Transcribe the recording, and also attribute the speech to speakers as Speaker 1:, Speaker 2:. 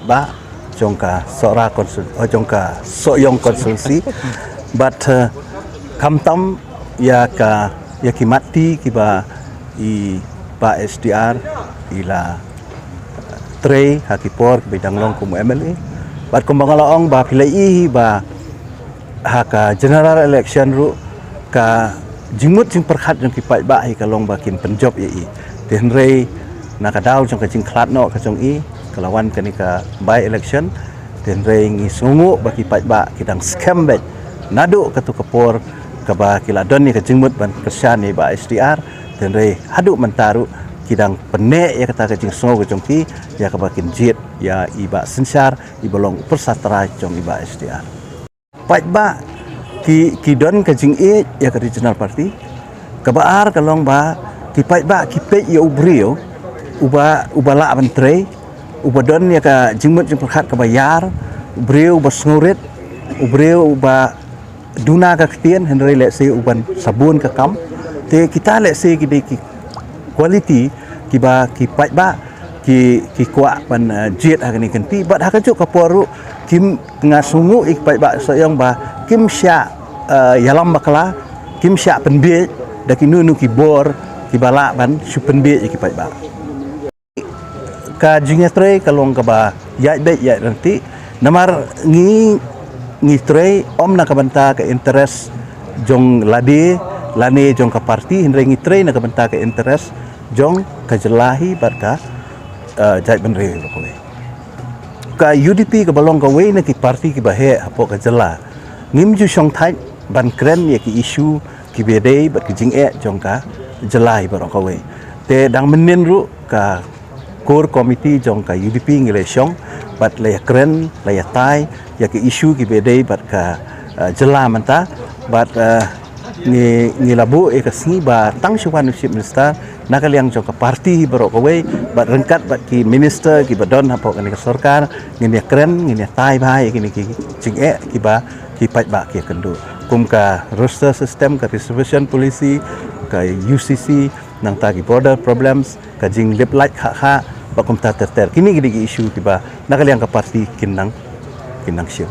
Speaker 1: ba jongka sora konsul jongka soyong konsulsi but kamtam ya kimati kiba i ba SDR ila tre hakipor bidang long kum MLA but kumbangalaong ba pilai ba haka general election ru ka jimut jing perkhat jong kipai ba hi kalong ba kin penjob ye i tenrei nakadaw jong ka jing klat no ka jong i kalawan kanika by election tenrei ngi sungu ba kipai ba kidang scam bet nadu katu kapor ka ba kiladon ni ka jingmut ban kersan ni ba SDR tenrei hadu mentaru kidang penek ya kata kecing songo kecong ki ya kebakin jit ya iba sensar ibalong persatra jong iba SDR pai ba ki don kecing ya ke regional party kebaar kalong ba ki pai ba ki pe ya ubrio uba la mentre uba don ya ka jingmut jing perkat ke bayar ubrio uba sngurit ubrio uba duna ka ketien henry let's say uban sabun ke kam te kita let's say ki quality kiba kipat ba ki kuat pan jet agni kenti bat hakajuk kaporu kim ngasungu ipat ba soyong ba kim sya yalam bakla kim sya penbe dakinu nu kibor kibala ban supenbe ipat ba ka jingetre kalong ka ba ya be ya nanti namar ngi tre om na kabanta ka interest jong lane jong ka parti hindre ngi tre na kabanta ka interest jong kajelahi barka jai benre lokole ka UDP ka balong ka we na ki parti ki bahe apo ka jela ngim ju song thai ban kren ye ki issue ki bedei bat ki jing jong ka jelahi barong ka we te dang menin ru ka core committee jong ka UDP ngile song bat le kren le tai ya ki issue ki bedei bat ka jela manta bat ni labu ekasni ba tang syuan chief minister nakaliang jong ka parti baro ka we bat rengkat bat ki minister ki badon hapo kan ka sarkar ngini kren ngini tai bai kini ki jing ki ba ki pai ba ki kendu kum ka roster system ka reservation policy ka UCC nang tagi border problems ka jing lip light kha ba kum ta ter kini gidi issue ki ba nakaliang ka parti kinang syuk